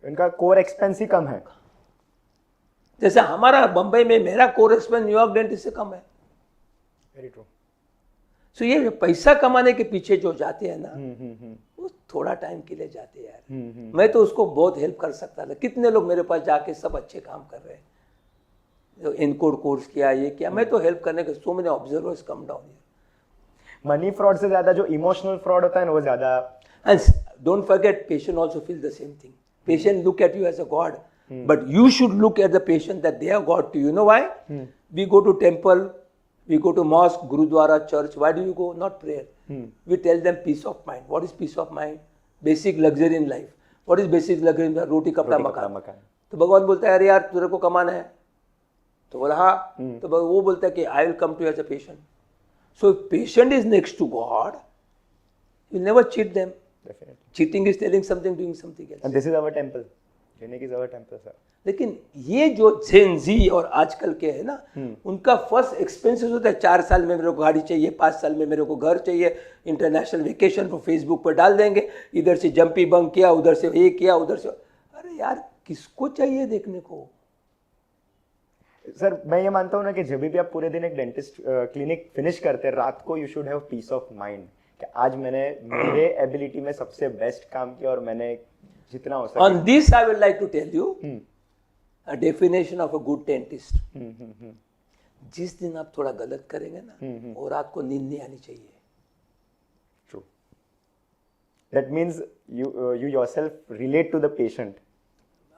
इनका core expense ही कम है. जैसे हमारा बंबई में मेरा कोर एक्सपेंस न्यूयॉर्क डेंटिस्ट से कम है. Very true. सो ये पैसा कमाने के पीछे जो जाते हैं ना, वो थोड़ा टाइम के लिए जाते हैं यार. मैं तो उसको बहुत हेल्प कर सकता था. कितने लोग मेरे पास जाके सब अच्छे काम कर रहे हैं, इनकोड कोर्स किया, ये किया. मैं तो हेल्प करने के, so many observers come down here. Money fraud से ज्यादा जो इमोशनल फ्रॉड होता है ना, वो ज्यादा. And don't forget, patient also feel the same thing. Patient look at you as a god. But you should look at the patient that they are God to you. You know why? We go to temple, we go to mosque, gurudwara, church. Why do you go? Not prayer. We tell them peace of mind. What is peace of mind? Basic luxury in life. What is basic luxury in life? Roti kapda makan. तो भगवान बोलता है, अरे यार तेरे को कमाना है. तो बोला हाँ. तो वो बोलता है कि I will come to you as a patient. So if patient is next to God, you'll never cheat them. Definitely. Cheating is telling something, doing something else. And this is our temple. Clinic is our temple, sir. लेकिन ये जो जेन जी और आजकल के है ना, उनका first expenses होता है 4 साल में मेरे को गाड़ी चाहिए, 5 साल में मेरे को घर चाहिए, इंटरनेशनल वेकेशन को फेसबुक पर डाल देंगे, इधर से जंपी बंक किया, उधर से ये किया, उधर से. अरे यार किसको चाहिए देखने को. सर मैं ये मानता हूँ ना कि जब भी आप पूरे दिन एक डेंटिस्ट क्लिनिक फिनिश करते हैं, रात को you should have piece of mind कि आज मैंने मेरे एबिलिटी में सबसे बेस्ट काम किया और मैंने जितना हो सके. On this I would like to tell you a definition of a good dentist. जिस दिन आप थोड़ा गलत करेंगे ना, वो रात को नींद नहीं आनी चाहिए. True. That means you yourself relate to the patient.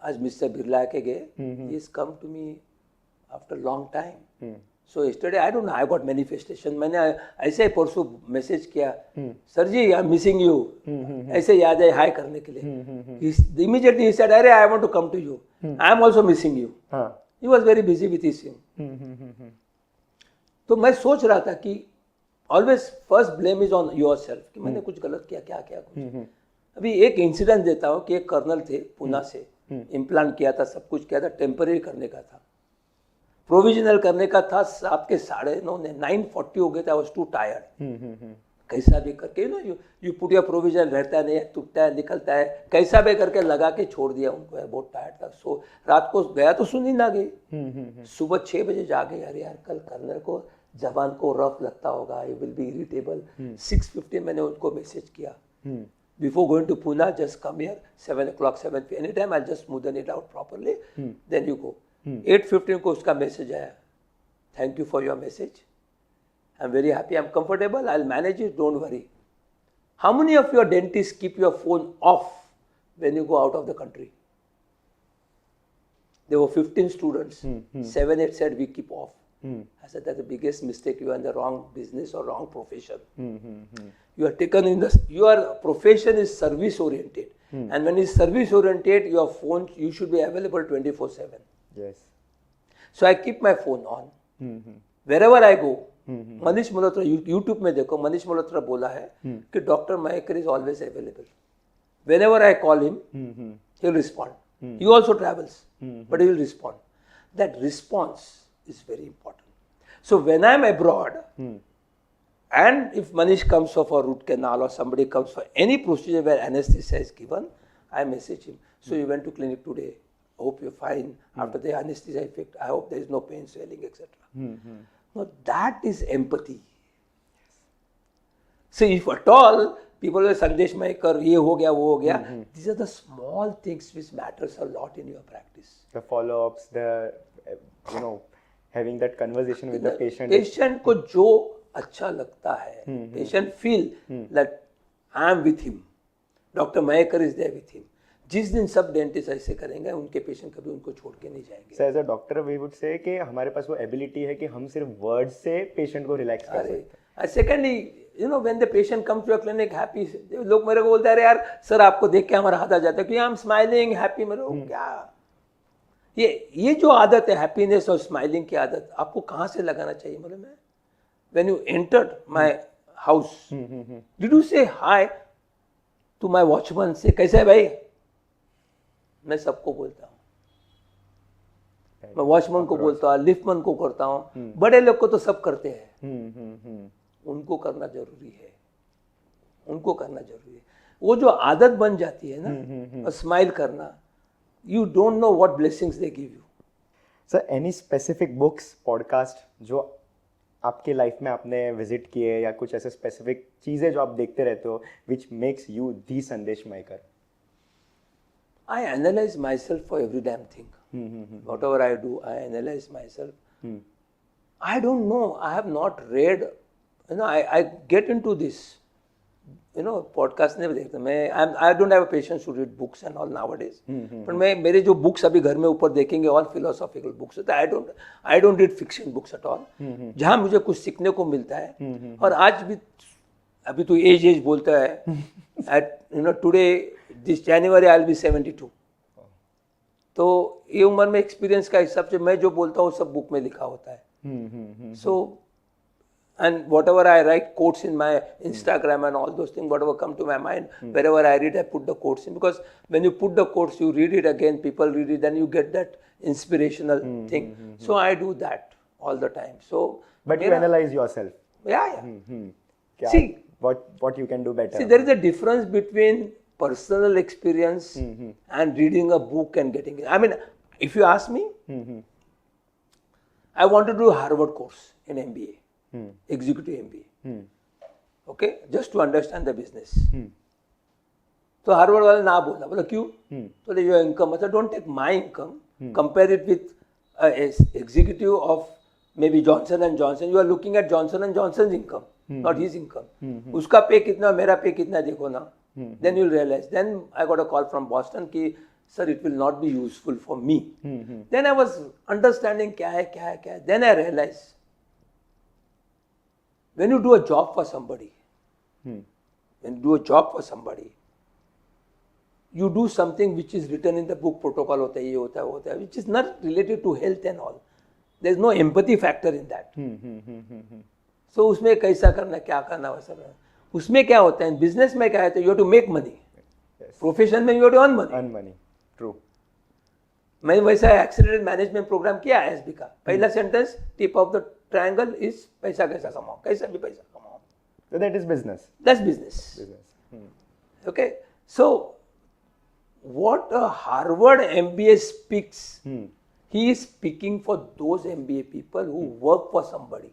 आज मिस्टर बिरला के गए, he has come to me after long time. So yesterday I don't know, I got manifestation. मैंने ऐसे ही परसों मैसेज किया, sir ji I am missing you, ऐसे याद है हाय करने के लिए. Immediately he said, अरे I want to come to you. I am also missing you. He was very busy with his thing. तो मैं सोच रहा था कि always first blame is on yourself, कि मैंने कुछ गलत किया, क्या किया कुछ. अभी एक इंसिडेंट देता हूँ कि एक कर्नल थे पुणे से, इम्प्लांट किया था, सब कुछ किया था, टेम्पररी करने का था, प्रोविजनल करने का था. आपके 9:30 9:40 हो गए थे. I was to tired. कैसा भी करके यू पुट योर प्रोविजन, रहता नहीं है, टूटता है, निकलता है, कैसा भी करके लगा के छोड़ दिया उनको. यार बहुत टायर्ड था. सो रात को गया तो सुनी ना गई. सुबह 6 बजे जागे, अरे यार कल कर्नल को जबान को रफ लगता होगा, यू विल बी इरिटेबल. 6:50 मैंने उनको मैसेज किया, before going to Pune just come here 7 o'clock 7 any time, I just smoothen it out properly, then you go. 8:15 को उसका मैसेज आया, thank you for your message, I am very happy, I am comfortable, I will manage it, don't worry. How many of your dentist keep your phone off when you go out of the country? There were 15 students. 7, 8 said we keep off. I said that's the biggest mistake. You are in the wrong business or wrong profession. You are taken in the, your profession is service oriented, and when it's service oriented, your phone, you should be available 24/7. Yes. So I keep my phone on. Wherever I go. Manish Malhotra, YouTube में देखो, मनीष मल्होत्रा बोला है कि doctor Mayekar is always available. Whenever I call him, he'll respond. He also travels, but he will respond. That response is very important. So when I'm abroad, and if Manish comes for root canal or somebody comes for any procedure where anesthesia is given, I message him. So you went to clinic today. Hope you're fine. After the anesthesia effect, I hope there is no pain, swelling, etc. Now that is empathy. So if at all people will Sandesh Mayekar, ये हो गया, वो हो गया. These are the small things which matters a lot in your practice. The follow-ups, the having that conversation with the patient. Patient को जो अच्छा लगता है, patient feel that I am with him. Dr. Mayekar is there with him. जिस दिन सब dentist ऐसे करेंगे, उनके पेशेंट कभी उनको छोड़ के नहीं जाएंगे. Sir as a doctor we would say कि हमारे पास वो एबिलिटी है कि हम सिर्फ वर्ड से पेशेंट को रिलैक्स कर सकते हैं. And secondly, you know, when the patient comes to your clinic happy, लोग मेरे को बोलते हैं अरे यार सर आपको देख के हमारा हाथ आ जाता है क्योंकि आई एम स्माइलिंग हैप्पी। मेरे को क्या ये जो आदत है हैप्पीनेस और स्माइलिंग की आदत आपको कहाँ से लगाना चाहिए मालूम है? When you entered my house, did you say hi to my watchman? से कैसा है भाई? मैं सबको बोलता हूँ, मैं वॉचमैन को बोलता हूँ, लिफ्टमैन को करता हूँ, बड़े लोग को तो सब करते हैं, उनको करना जरूरी है, उनको करना जरूरी है। वो जो आदत बन जाती है ना स्माइल करना, you don't know what blessings they give you. Sir any specific books podcast जो आपके लाइफ में आपने विजिट किए या कुछ ऐसे स्पेसिफिक चीजें जो आप देखते रहते हो विच मेक्स यू दी संदेश Mayekar? I analyze myself for every damn thing. Whatever I do, I analyze myself. I don't know. I have not read. You know, I get into this. You know, podcast नहीं देखता मैं. I don't have a patience to read books and all nowadays. पर मैं मेरे जो books अभी घर में ऊपर देखेंगे all philosophical books होते हैं. I don't read fiction books at all. जहाँ मुझे कुछ सीखने को मिलता है. और आज भी अभी तो एज बोलता है. At you know today. This January I'll be 72. तो ये उम्र में एक्सपीरियंस का हिसाब से मैं जो बोलता हूँ सब बुक में लिखा होता है. So and whatever I write quotes in my Instagram and all those things, whatever come to my mind, wherever I read, I put the quotes in, because when you put the quotes, you read it again, people read it, then you get that inspirational thing. So I do that all the time. So but you analyze yourself. Yeah. See what you can do better. See, there is a difference between personal experience and reading a book and getting it. I mean, if you ask me, I want to do a Harvard course in MBA, executive MBA. Okay, just to understand the business. तो Harvard वाले ना बोला, बोला क्यों? बोले your income, मतलब don't take my income, compare it with executive of may be Johnson and Johnson. You are looking at Johnson and Johnson income, not his income. उसका pay कितना, मेरा पे कितना, देखो ना. Then you'll realize. Then I got a call from Boston कि sir it will not be useful for me. Then I was understanding क्या है. Then I realized when you do a job for somebody, you do something which is written in the book, protocol होता है, ये होता है, which is not related to health and all. There is no empathy factor in that. So उसमें कैसा करना, क्या करना, वैसा. उसमें क्या होता है, बिजनेस में क्या है, you have to make money. Profession में you have to earn money. True. मैं वैसा एक्सीडेंट मैनेजमेंट प्रोग्राम किया एसबी का. पहला sentence, tip of the triangle is पैसा कैसा कमाओ, कैसा भी पैसा कमाओ. So that is business. That's business. Okay. So what a Harvard MBA speaks, he is speaking for those MBA people who work for somebody.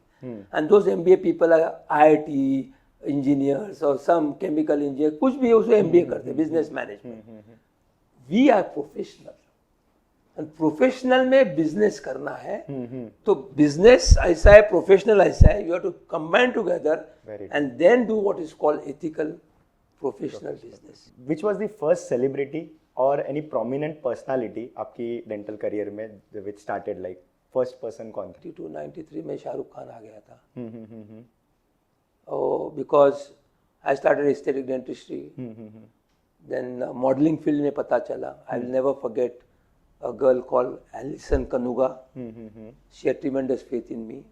And those MBA people are IIT engineers or some chemical engineer, कुछ भी उसको MBA करते हैं, business management. We are professional. And professional में business करना है, तो business ऐसा है, professional ऐसा है. You have to combine together and then do what is called ethical professional business. Which was the first celebrity or any prominent personality आपकी dental career में which started like first person कौन था? 92-93 में शाहरुख खान आ गया था. Oh, because I started aesthetic dentistry. Then modeling field में पता चला. I will never forget a girl called Alison Kanuga. She had tremendous faith in me.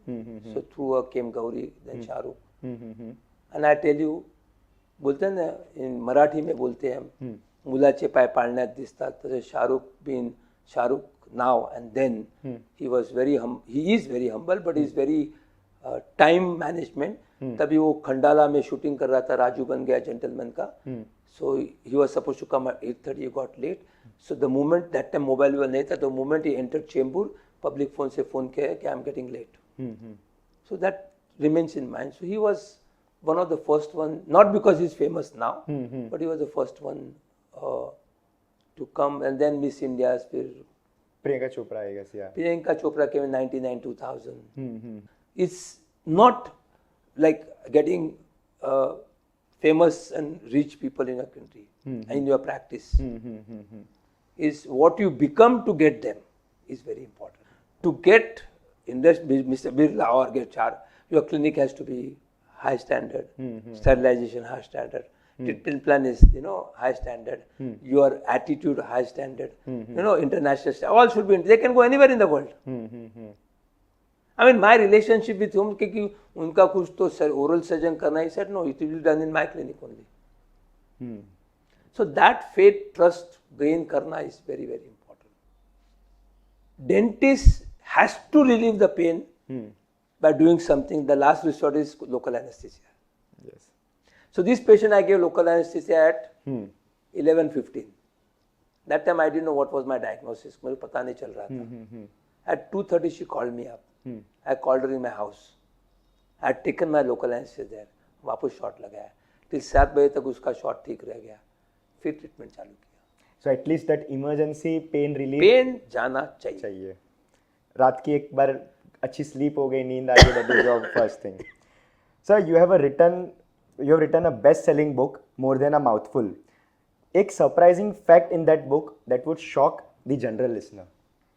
So through her came Gauri, then Shahrukh. And I tell you, बोलते हैं ना, in Marathi में बोलते हैं, मुलाचे पाय पाळण्यात दिसतात. तसे Shahrukh now and then he is very humble, but he is very time management. तभी वो खंडाला में शूटिंग कर रहा था, राजू बन गया जेंटलमैन का. So he was supposed to come at 8:30, he got late. So the moment that time mobile नहीं था, the moment he entered Chembur, public phone से phone किया कि I'm getting late. So that remains in mind. So he was one of the first one, not because he's famous now, but he was the first one to come. And then Miss India, फिर Priyanka Chopra, I guess, yeah. Priyanka Chopra came in 1999-2000. It's not like getting famous and rich people in your country, in your practice. Is what you become to get them is very important. To get Mr. Birla or get Char, your clinic has to be high standard. Sterilization, high standard. Treatment plan is, high standard. Your attitude, high standard. International standard. All should be. They can go anywhere in the world. I mean, my relationship with him, क्योंकि उनका कुछ तो oral surgeon करना, he said no, it will be done in my clinic only. So that faith, trust, gain करना is very, very important. Dentist has to relieve the pain by doing something. The last resort is local anesthesia. Yes. So this patient I gave local anesthesia at 11:15. That time I didn't know what was my diagnosis. मुझे पता नहीं चल रहा था. At 2:30 she called me up. I called her in my house. I had taken my local anesthesia there. वापस shot लगाया. Till 7 बजे तक उसका शॉट ठीक रह गया. फिर ट्रीटमेंट चालू किया. So at least that emergency pain relief pain जाना चाहिए. चाहिए. रात की एक बार अच्छी स्लीप हो गई, नींद आ गई, that is your first thing. Sir, you have written a best-selling book, More Than a Mouthful. एक surprising fact in that book that would shock the general listener,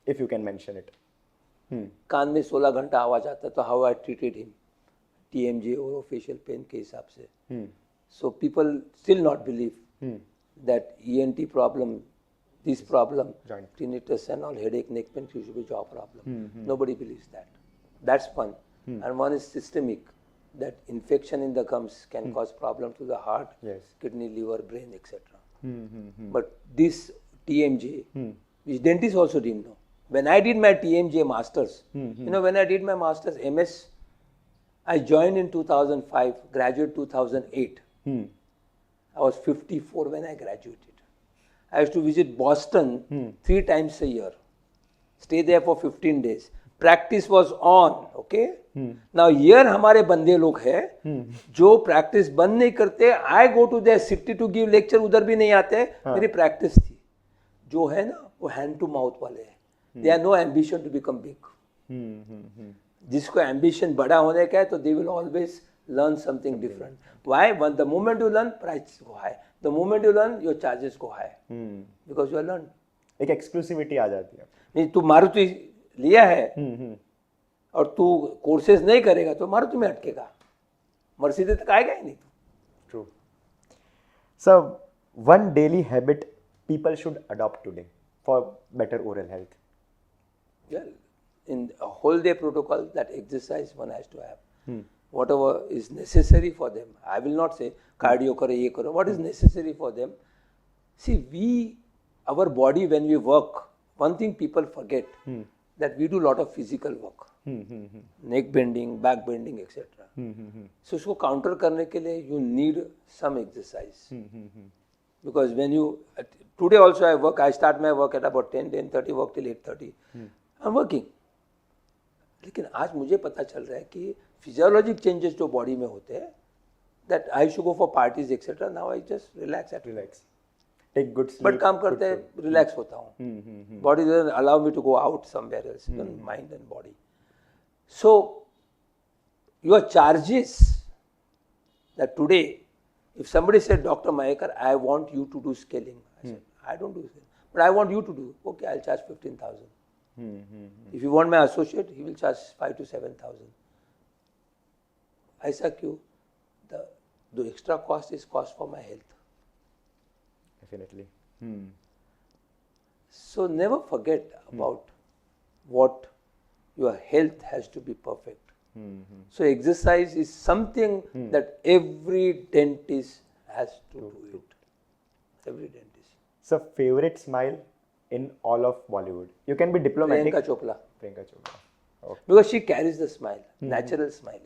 if you can mention it. कान में 16 घंटा आवाज आता तो how I treated him TMJ और facial pen के हिसाब से. So people still not believe that ENT problem, this problem, Joint. tinnitus and all, headache, neck pain, usually jaw problem. Nobody believes that. That's one. And one is systemic, that infection in the gums can cause problem to the heart, Yes. kidney, liver, brain, etc. But this TMJ, which dentists also didn't know. When I did my TMJ masters, when I did my masters MS, I joined in 2005, graduate 2008. I was 54 when I graduated. I used to visit Boston 3 times a year. Stay there for 15 days. Practice was on, okay? Now here हमारे बंदे लोग हैं जो practice बंद नहीं करते. I go to their city to give lecture, उधर भी नहीं आते. मेरी practice थी. जो है ना वो hand to mouth वाले हैं. They have no ambition to become big. जिसको ambition बड़ा होने का है तो they will always learn something different. Why? When the moment you learn, prices go high. The moment you learn, your charges go high. Because you have learned. एक exclusivity आ जाती है. नहीं, तू मारुति लिया है और तू कोर्सेज नहीं करेगा तो मारुति में अटकेगा. मर्सिडीज तक आएगा ही नहीं. True. So, one daily habit people should adopt today for better oral health. Well, in a whole day protocol, that exercise one has to have. Whatever is necessary for them. I will not say cardio karo, ye karo. What is necessary for them? See, our body when we work, one thing people forget, that we do a lot of physical work. Neck bending, back bending, etc. So उसको counter करने के लिए you need some exercise. Because when you, today also I start my work at about 10:30, work till 8:30. I'm working. लेकिन आज मुझे पता चल रहा है कि फिजियोलॉजिक चेंजेस जो बॉडी में होते हैं, that I should go for parties etcetera. Now I just relax. Take good sleep. But काम करते रिलैक्स होता हूँ. Body doesn't allow me to go out somewhere else, mind and body. So your charges that today if somebody said, Dr. Mayekar, I want you to do scaling. I said, I don't do scaling, but I want you to do. Okay, I'll charge 15,000. If you want my associate, he will charge 5,000 to 7,000. ऐसा क्यों? The extra cost is cost for my health. Definitely. So never forget about what your health has to be perfect. So exercise is something that every dentist has to do it. Every dentist. So favorite smile in all of Bollywood. You can be diplomatic. Priyanka Chopra. Priyanka Chopra. Okay. Because she carries the smile, natural smile.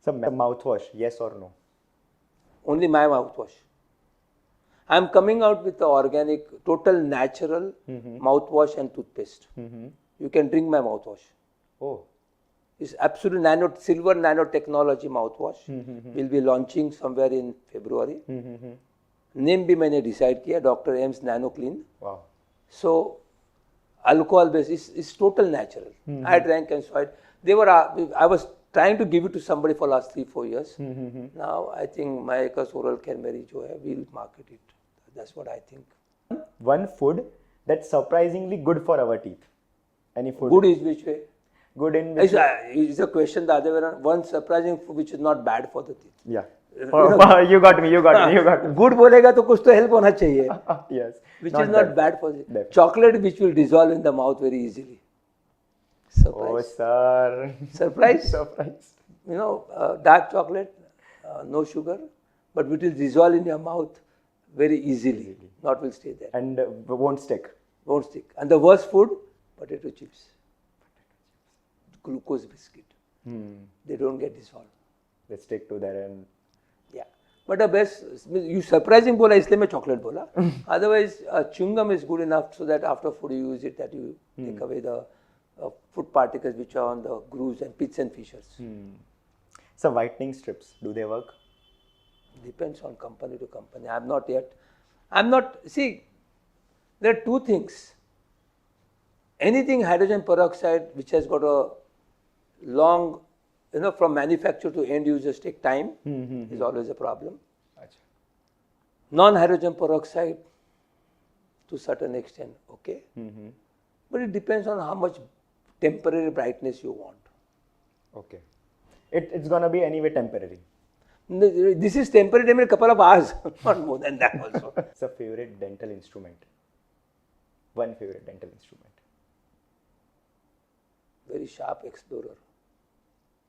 So mouthwash, yes or no? Only my mouthwash. I am coming out with the organic, total natural mouthwash and toothpaste. You can drink my mouthwash. Oh. It's absolute silver nanotechnology mouthwash. We'll be launching somewhere in February. Name भी मैंने decide किया, Dr. M's Nano Clean. Wow. So alcohol based is total natural. I drank and saw it. I was trying to give it to somebody for last 3-4 years. Now I think Mayekkar's Oral Care Mary जो है, we'll market it. That's what I think. One food that's surprisingly good for our teeth. Any food? Good is which way? good in It's a question the other way around. One surprising food which is not bad for the teeth. yeah. You got me. You got me. Good बोलेगा तो कुछ तो help होना चाहिए. Yes. Which is not bad for the Definitely. chocolate, which will dissolve in the mouth very easily. Oh, Surprise. sir. Surprise. Surprise. You know, dark chocolate, no sugar, but it will dissolve in your mouth very easily. Not will stay there. And won't stick. Won't stick. And the worst food, potato chips. Glucose biscuit. They don't get dissolved. They stick to there and Yeah. But the best, you surprising bola, इसलिए मैं chocolate बोला. Otherwise, chewing gum is good enough so that after food you use it, that you take away the food particles which are on the grooves and pits and fissures. so whitening strips, do they work? Depends on company to company. See, there are two things. Anything hydrogen peroxide which has got a long, from manufacturer to end users take time is always a problem. Achha. Non-hydrogen peroxide to certain extent, okay. But it depends on how much temporary brightness you want. Okay. It's gonna be anyway temporary. This is temporary, I mean, a couple of hours, not more than that also. It's a favorite dental instrument. One favorite dental instrument. Very sharp explorer.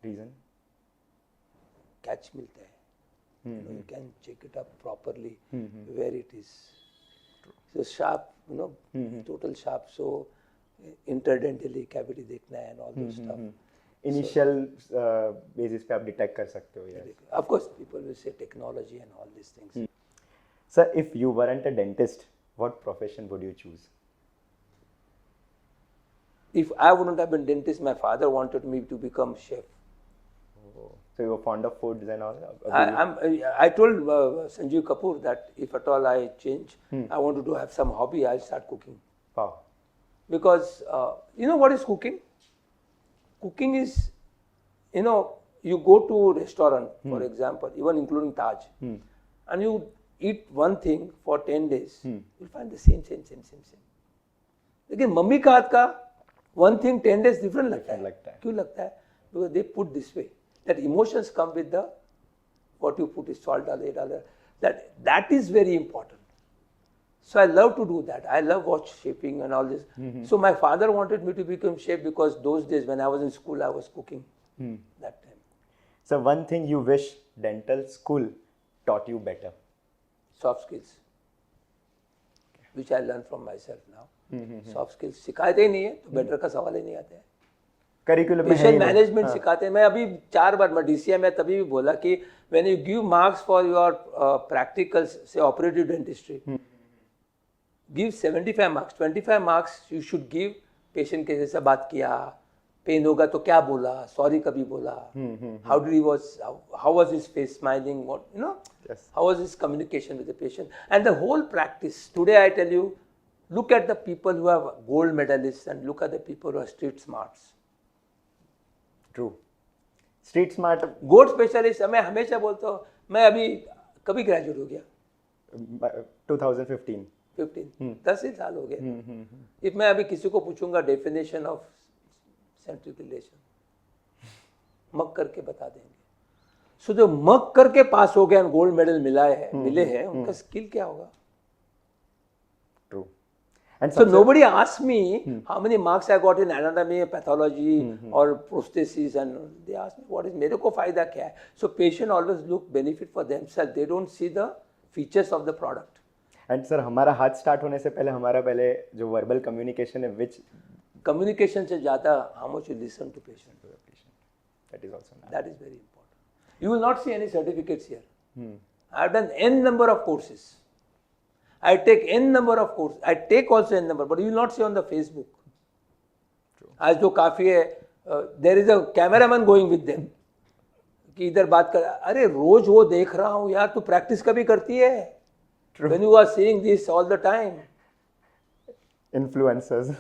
Reason? Catch मिलता है. You can check it up properly where it is. So sharp, total sharp. So interdentally cavity देखना है and all this stuff. Initial basis पे आप detect कर सकते हो. Yes. Of course, people will say technology and all these things. Sir, if you weren't a dentist, what profession would you choose? If I wouldn't have been dentist, my father wanted me to become chef. So you were fond of foods and all? I told Sanjeev Kapoor that if at all I change, I wanted to have some hobby, I'll start cooking. Wow. Because you know what is cooking? Cooking is, you go to a restaurant, for example, even including Taj, and you eat one thing for 10 days, you'll find the same. लेकिन mummy का हाथ का one thing 10 days different लगता है. क्यों लगता है? Because they put this way. That emotions come with the what you put is salt डाले. That is very important. So I love to do that. I love watch shaping and all this. So my father wanted me to become chef because those days when I was in school, I was cooking that time. So one thing you wish dental school taught you better? Soft skills, which I learned from myself now. Soft skills सिखाते ही नहीं है तो better का सवाल ही नहीं आता है. Curriculum patient management सिखाते हैं. मैं अभी 4 बार मैं DCI में तभी भी बोला कि when you give marks for your practicals, say operative dentistry, give 75 marks. 25 marks you should give patient के जैसा बात किया, पेन होगा तो क्या बोला, सॉरी कभी बोला, how was his face smiling, Yes. how was his communication with the patient, and the whole practice. Today I tell you, look at the people who have gold medalists and look at the people who are street smarts. True. Street smart. Gold specialist मैं हमेशा बोलता हूँ. मैं अभी कभी graduate हो गया 2015. 10 ही साल हो गए. इफ मैं अभी किसी को पूछूंगा डेफिनेशन ऑफ सेंट्रिफिकेशन, मग करके बता देंगे. सो जो मग करके पास हो गए और गोल्ड मेडल मिले हैं उनका स्किल क्या होगा? True. And So nobody asked me how many marks I got in anatomy, pathology, or prosthesis, and they asked me what is मेरे को फायदा क्या है. So patient always look benefit for themselves. They don't see the features of the product. And sir, हमारा हाथ start होने से पहले हमारा पहले जो वर्बल कम्युनिकेशन है, which Communication से ज़्यादा how much you listen to patient. that is also nice. That is very important. You will not see any certificates here. I have done n number of courses. I take n number of courses. I take also n number, but you will not see on the Facebook. True. आज जो काफी है, there is a cameraman going with them. कि इधर बात कर, अरे रोज वो देख रहा हूँ यार, तू प्रैक्टिस कभी करती है? True. When you are seeing this all the time. Influencers.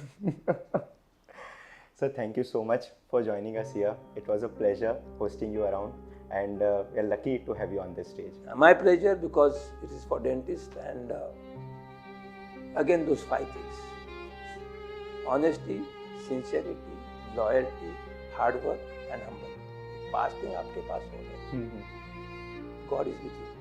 So thank you so much for joining us here. It was a pleasure hosting you around, and we are lucky to have you on this stage. My pleasure, because it is for dentists, and again those 5 things: honesty, sincerity, loyalty, hard work and humble, fasting आपके पास हो गया, God is with you.